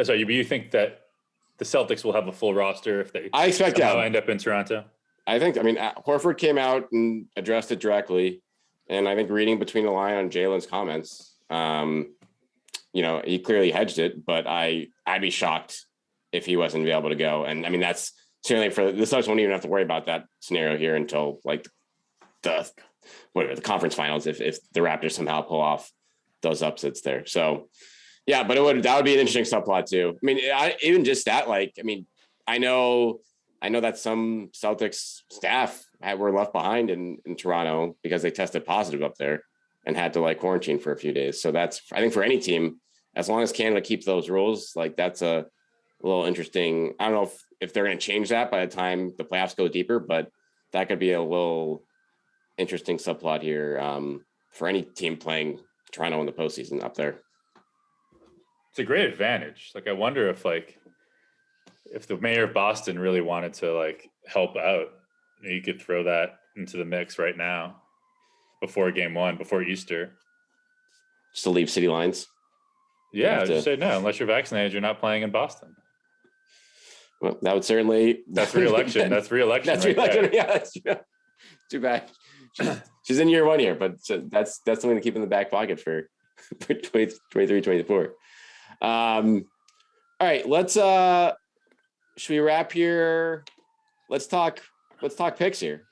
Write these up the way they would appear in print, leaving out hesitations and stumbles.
So you think that the Celtics will have a full roster if they I expect somehow end up in Toronto? I think, Horford came out and addressed it directly. And I think reading between the line on Jalen's comments, he clearly hedged it, but I'd be shocked if he wasn't able to go. And I mean, that's certainly for the Celtics won't even have to worry about that scenario here until like the conference finals, if the Raptors somehow pull off those upsets there. So yeah, but that would be an interesting subplot too. I mean, even just that, I know that some Celtics staff were left behind in Toronto because they tested positive up there and had to quarantine for a few days. So that's, I think for any team, as long as Canada keeps those rules, that's a little interesting. I don't know if they're going to change that by the time the playoffs go deeper, but that could be a little interesting subplot here for any team playing Toronto in the postseason up there. It's a great advantage. I wonder if the mayor of Boston really wanted to help out, you could throw that into the mix right now before game one, before Easter. Just to leave city lines. Yeah, just say no. Unless you're vaccinated, you're not playing in Boston. Well, that would certainly. That's re-election. That's re-election. That's re-election. Yeah, that's true. Too bad. She's in year one here, but that's something to keep in the back pocket for 23, 24. All right, let's. Should we wrap here? Let's talk picks here.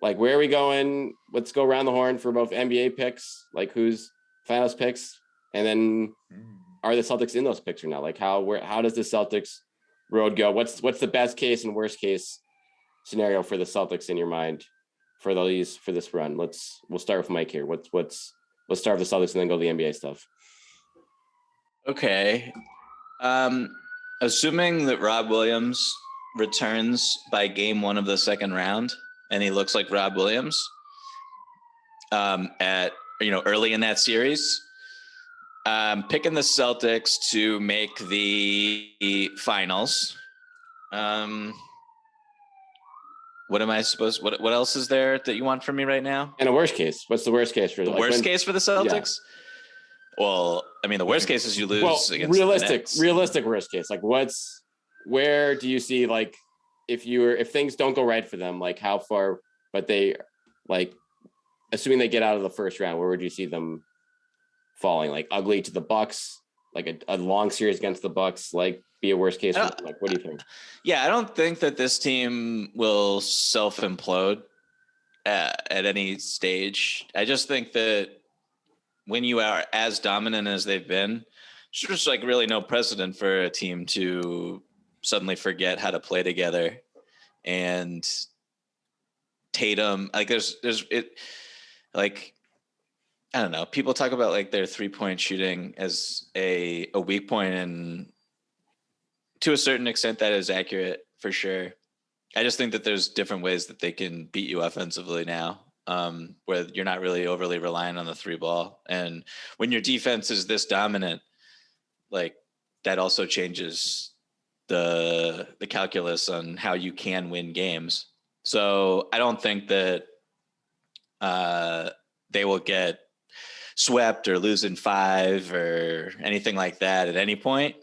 Where are we going? Let's go around the horn for both NBA picks, who's finals picks, and then are the Celtics in those picks or not? How does the Celtics road go? What's the best case and worst case scenario for the Celtics in your mind for this run? We'll start with Mike here. Let's start with the Celtics and then go to the NBA stuff. Okay. Assuming that Rob Williams returns by game one of the second round and he looks like Rob Williams early in that series, picking the Celtics to make the finals. What am I supposed? What else is there that you want from me right now? And a worst case. What's the worst case for the worst case for the Celtics? Yeah. Well, I mean, the worst case is you lose against realistic worst case. Where do you see if things don't go right for them, how far? But they assuming they get out of the first round, where would you see them falling? Ugly to the Bucks, a long series against the Bucks, be a worst case. What do you think? Yeah, I don't think that this team will self-implode at any stage. I just think that when you are as dominant as they've been, there's just really no precedent for a team to suddenly forget how to play together. And Tatum, I don't know. People talk about their 3-point shooting as a weak point, and to a certain extent that is accurate for sure. I just think that there's different ways that they can beat you offensively now, where you're not really overly relying on the 3-ball. And when your defense is this dominant, that also changes the calculus on how you can win games. So I don't think that they will get swept or lose in 5 or anything like that at any point.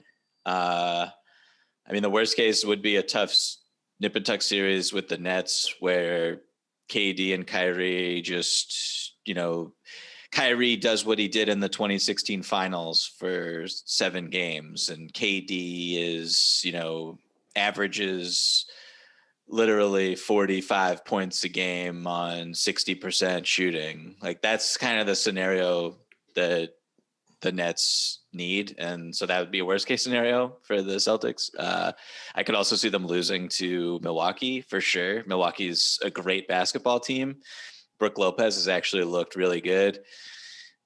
The worst case would be a tough nip and tuck series with the Nets where KD and Kyrie just, Kyrie does what he did in the 2016 finals for 7 games, and KD is, averages literally 45 points a game on 60% shooting. That's kind of the scenario that the Nets need. And so that would be a worst case scenario for the Celtics. I could also see them losing to Milwaukee for sure. Milwaukee's a great basketball team. Brooke Lopez has actually looked really good.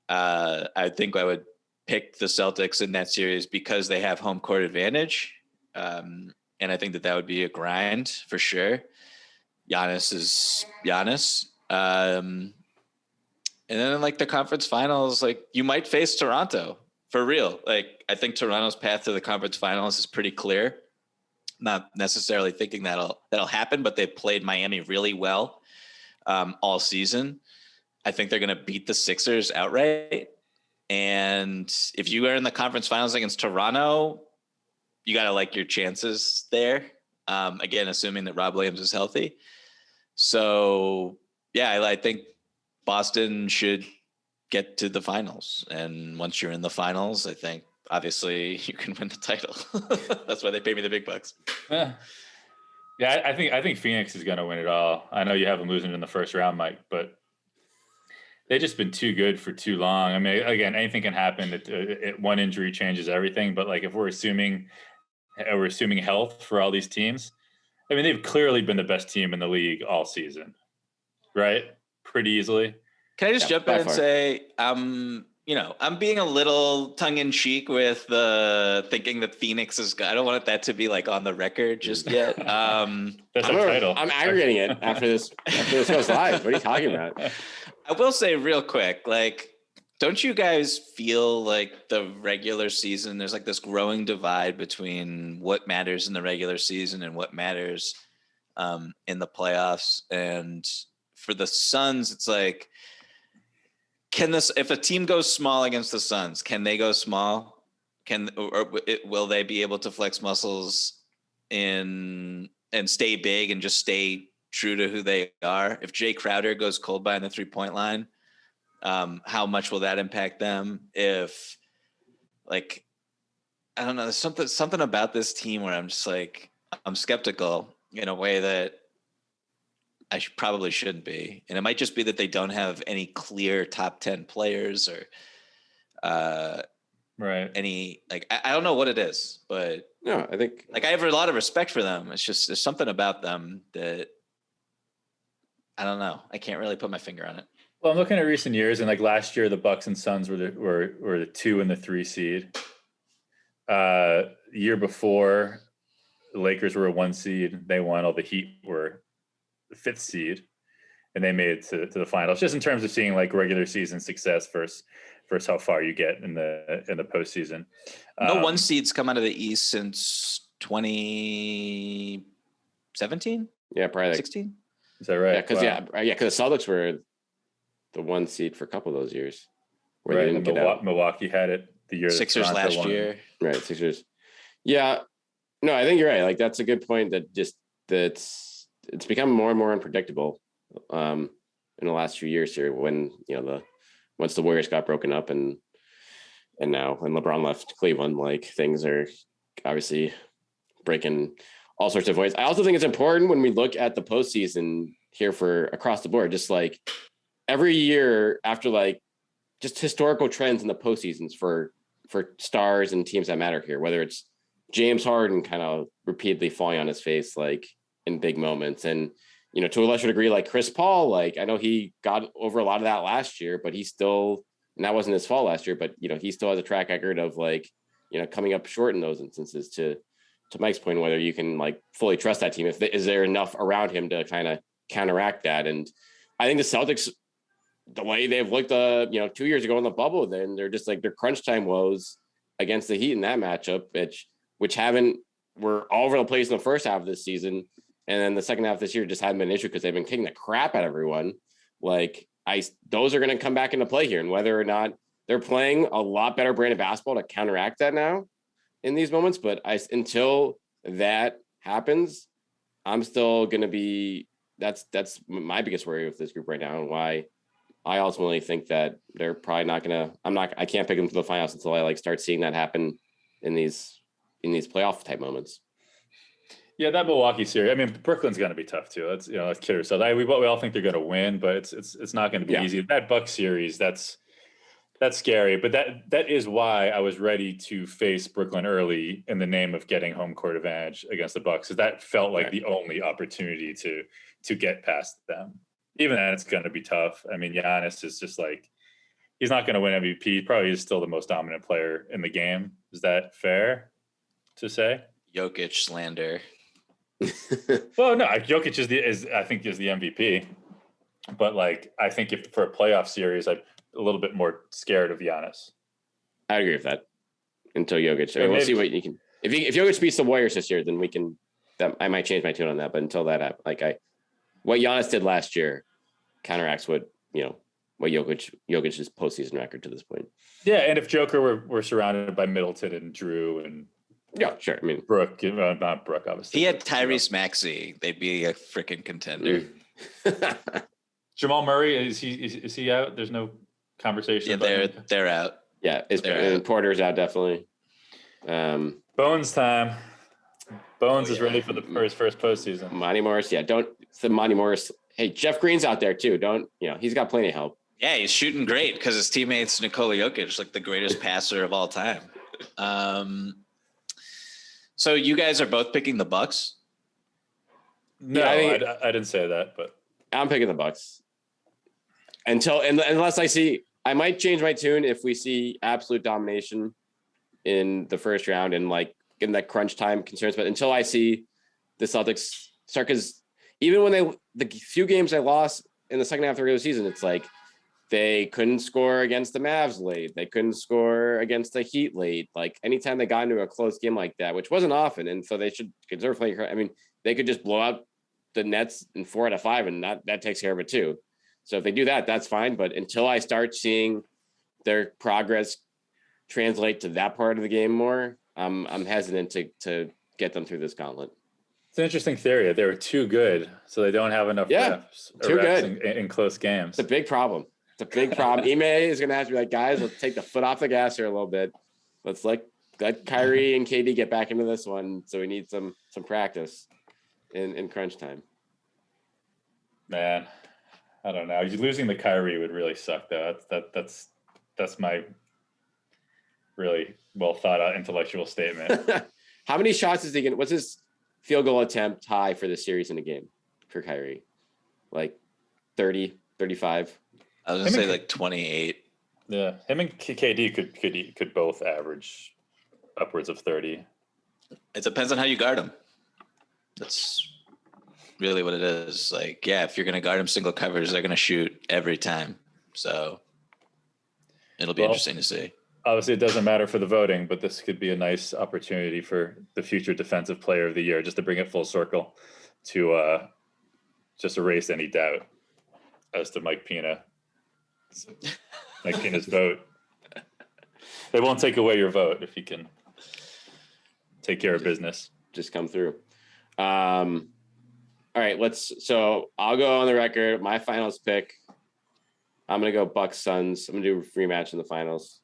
I think I would pick the Celtics in that series because they have home court advantage. And I think that would be a grind for sure. Giannis is Giannis. And then the conference finals, you might face Toronto for real. I think Toronto's path to the conference finals is pretty clear. Not necessarily thinking that'll happen, but they played Miami really well all season. I think they're going to beat the Sixers outright. And if you are in the conference finals against Toronto, you got to like your chances there. Again, assuming that Rob Williams is healthy. So yeah, I think Boston should get to the finals. And once you're in the finals, I think obviously you can win the title. That's why they pay me the big bucks. Yeah, I think Phoenix is going to win it all. I know you have them losing in the first round, Mike, but they've just been too good for too long. I mean, again, anything can happen. One injury changes everything. But like, if we're assuming health for all these teams, I mean, they've clearly been the best team in the league all season, right? Pretty easily. Can I just jump in and say, I'm being a little tongue in cheek with the thinking that Phoenix is. I don't want that to be like on the record just yet. That's our title. I'm aggregating it after this goes live. What are you talking about? I will say real quick, like, don't you guys feel like the regular season, there's like this growing divide between what matters in the regular season and what matters in the playoffs? And for the Suns, it's like, if a team goes small against the Suns, can they go small? Will they be able to flex muscles and stay big and just stay true to who they are? If Jay Crowder goes cold behind the 3-point line, how much will that impact them? If, like, I don't know, there's something about this team where I'm just like, I'm skeptical in a way that I probably shouldn't be. And it might just be that they don't have any clear top 10 players or right. Any, like, I don't know what it is, but no, I think, like, I have a lot of respect for them. It's just, there's something about them that I don't know. I can't really put my finger on it. Well, I'm looking at recent years, and like last year, the Bucks and Suns were the 2 and the 3 seed. Year before, the Lakers were a 1 seed. They won. All the Heat were the 5th seed, and they made it to the finals. Just in terms of seeing like regular season success versus how far you get in the postseason. No 1 seeds come out of the East since 2017. Yeah, probably like 16. Is that right? Yeah, because because the Celtics were the 1 seed for a couple of those years where they didn't get out. Milwaukee had it the year. Sixers last year. Right, Sixers. Yeah, no, I think you're right. Like, that's a good point. It's become more and more unpredictable in the last few years here. When once the Warriors got broken up and now when LeBron left Cleveland, like, things are obviously breaking all sorts of ways. I also think it's important when we look at the postseason here for across the board, just like every year after, like, just historical trends in the postseasons for stars and teams that matter here, whether it's James Harden kind of repeatedly falling on his face, like, in big moments. And, to a lesser degree, like Chris Paul, like, I know he got over a lot of that last year, but he still, and that wasn't his fault last year, but, he still has a track record of, like, coming up short in those instances. To Mike's point, whether you can, like, fully trust that team, is there enough around him to kind of counteract that? And I think the Celtics, the way they've looked, 2 years ago in the bubble, then they're just like, their crunch time woes against the Heat in that matchup, which were all over the place in the first half of this season. And then the second half of this year just hadn't been an issue because they've been kicking the crap out of everyone. Like, those are going to come back into play here, and whether or not they're playing a lot better brand of basketball to counteract that now in these moments. But until that happens, I'm still going to be, that's my biggest worry with this group right now, and why I ultimately think that they're probably not going to, I can't pick them to the finals until I, like, start seeing that happen in these playoff type moments. Yeah, that Milwaukee series. I mean, Brooklyn's going to be tough too. Let's kid ourselves. We all think they're going to win, but it's not going to be easy. That Bucks series, that's scary. But that is why I was ready to face Brooklyn early in the name of getting home court advantage against the Bucks, because that felt like the only opportunity to get past them. Even then, it's going to be tough. I mean, Giannis is just like, he's not going to win MVP. He probably is still the most dominant player in the game. Is that fair to say? Jokic slander. Well, no, Jokic is the MVP, but, like, I think if for a playoff series, I'm a little bit more scared of Giannis. I agree with that. Until Jokic, we'll see what you can. If Jokic beats the Warriors this year, then we can. That I might change my tune on that. But until that happens, what Giannis did last year counteracts what Jokic's postseason record to this point. Yeah, and if Joker were surrounded by Middleton and Drew and Yeah, sure. I mean, Brooke, not Brooke, obviously. He had Tyrese Maxey. They'd be a freaking contender. Jamal Murray, is he out? There's no conversation. Yeah, they're out. Yeah, They're out. Porter's out definitely. Bones time. Bones is ready for his first postseason. Monty Morris, Monty Morris. Hey, Jeff Green's out there too. He's got plenty of help. Yeah, he's shooting great because his teammate's Nikola Jokic, like the greatest passer of all time. So you guys are both picking the Bucks? No, I didn't say that, but I'm picking the Bucks. Unless I might change my tune if we see absolute domination in the first round and like in that crunch time concerns. But until I see the Celtics start, because even when the few games they lost in the second half of the regular season, it's like they couldn't score against the Mavs late. They couldn't score against the Heat late. Like anytime they got into a close game like that, which wasn't often, and so they should consider playing. I mean, they could just blow out the Nets in 4 out of 5, and that takes care of it too. So if they do that, that's fine. But until I start seeing their progress translate to that part of the game more, I'm hesitant to get them through this gauntlet. It's an interesting theory. They were too good, so they don't have enough reps in close games. It's a big problem. Ime is going to have to be like, guys, let's take the foot off the gas here a little bit. Let's let Kyrie and KD get back into this one. So we need some practice in crunch time. Man, I don't know. Losing the Kyrie would really suck, though. That's my really well thought out intellectual statement. How many shots is he going? What's his field goal attempt high for the series in a game for Kyrie? Like 30, 35. I was gonna say like 28. Yeah, him and KD could both average upwards of 30. It depends on how you guard him. That's really what it is. Like, yeah, if you're gonna guard him single coverage, they're gonna shoot every time. So it'll be interesting to see. Obviously, it doesn't matter for the voting, but this could be a nice opportunity for the future defensive player of the year, just to bring it full circle to just erase any doubt as to Mike Pina's vote. They won't take away your vote if you can take care of business. Just come through. All right, so I'll go on the record. My finals pick, I'm going to go Bucks Suns. I'm going to do a rematch in the finals.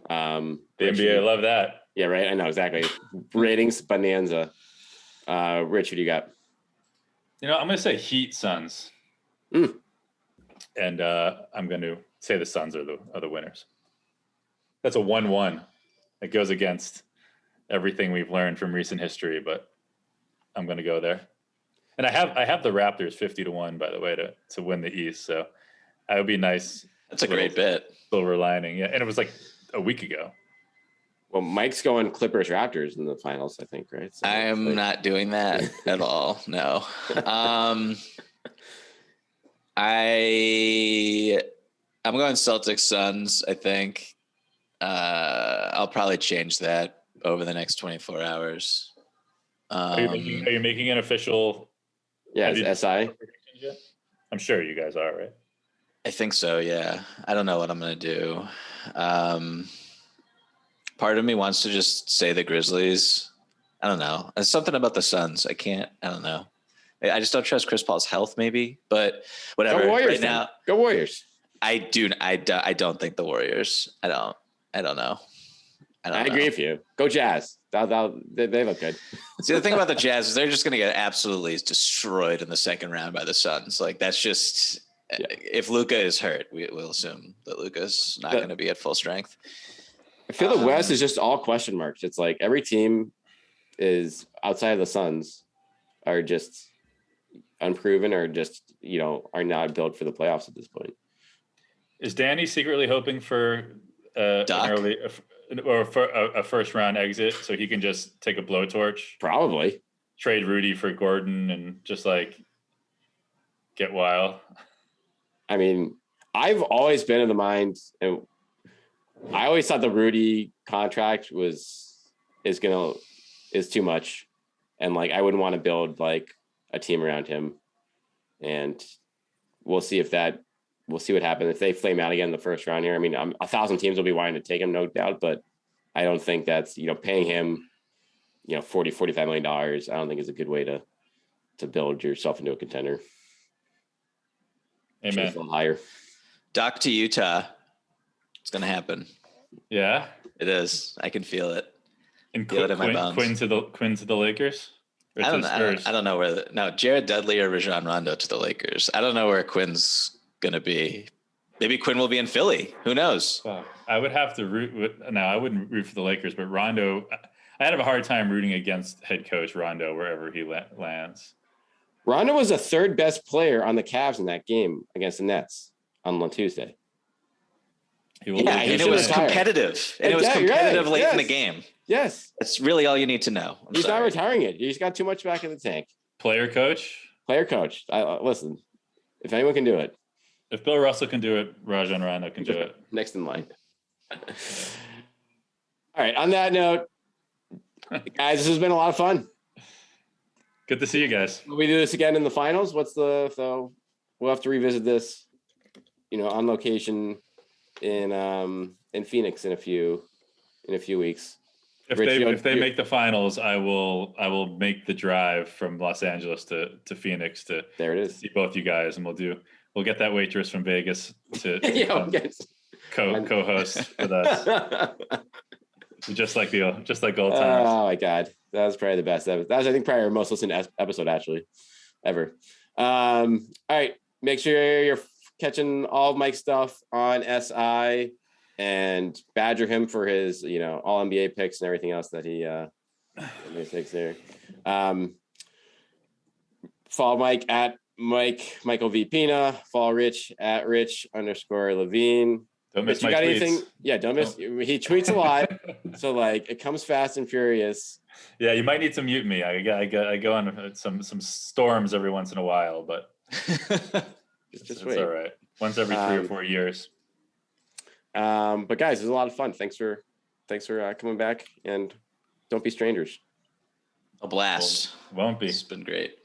The NBA, love that. Yeah, right. I know exactly. Ratings bonanza. Rich, who do you got? I'm going to say Heat Suns. And I'm going to say the Suns are the winners. That's a 1-1. It goes against everything we've learned from recent history, but I'm going to go there. And I have the Raptors 50-1, by the way, to win the East. So that would be nice. That's a great bet. Silver lining. Yeah. And it was like a week ago. Well, Mike's going Clippers Raptors in the finals, I think, right? So I am not doing that at all. No. I'm going Celtics Suns, I think. I'll probably change that over the next 24 hours. Are you making an official? Yeah, SI. I'm sure you guys are, right? I think so, yeah. I don't know what I'm going to do. Part of me wants to just say the Grizzlies. I don't know. There's something about the Suns. I don't know. I just don't trust Chris Paul's health, maybe, but whatever. Go Warriors, right now, go Warriors. I don't think the Warriors. I don't know. I agree with you. Go Jazz. They look good. See, the thing about the Jazz is they're just going to get absolutely destroyed in the second round by the Suns. Like that's just if Luka is hurt, we'll assume that Luka's not going to be at full strength. I feel the West is just all question marks. It's like every team is outside of the Suns are just unproven or just are not built for the playoffs at this point. Is Danny secretly hoping for an early or for a first round exit so he can just take a blowtorch? Probably trade Rudy for Gordon and just like get wild. I mean, I've always been in the mind, and I always thought the Rudy contract is too much, and like I wouldn't want to build like a team around him. And we'll see what happens if they flame out again in the first round here. I mean, 1,000 teams will be wanting to take him, no doubt, but I don't think that's paying him $45 million, I don't think is a good way to build yourself into a contender. Amen. A little higher. Doc to Utah. It's going to happen. Yeah. It is. I can feel it. And Feel it in my bones. Quinn to the Lakers? I don't know where Jared Dudley or Rajon Rondo to the Lakers. I don't know where Quinn's going to be. Maybe Quinn will be in Philly. Who knows? Well, I would have to root. I wouldn't root for the Lakers, but Rondo, I had a hard time rooting against head coach Rondo wherever he lands. Rondo was the third best player on the Cavs in that game against the Nets on Tuesday. And it was competitive. And it was competitive late in the game. Yes. That's really all you need to know. He's not retiring it. He's got too much back in the tank. Player coach. Listen, if anyone can do it. If Bill Russell can do it, Rajon Rondo can do it. Next in line. All right. On that note, guys, this has been a lot of fun. Good to see you guys. Will we do this again in the finals? We'll have to revisit this, on location in Phoenix in a few weeks. If they make the finals, I will make the drive from Los Angeles to Phoenix to see both you guys, and we'll get that waitress from Vegas to co-host with us. just like old times. Oh my God, that was probably the best episode. That was, I think, probably our most listened episode actually ever. All right, make sure you're catching all of Mike's stuff on SI and badger him for his all NBA picks and everything else that he picks there. Follow Mike at Michael V Pina. Follow Rich at Rich_Levine. Don't miss you my got tweets. Anything? Yeah, don't miss. He tweets a lot, so it comes fast and furious. Yeah, you might need to mute me. I go on some storms every once in a while, but it's wait. all right. Once every 3 or 4 years. But guys, it was a lot of fun. Thanks for coming back, and don't be strangers. A blast. Won't be. It's been great.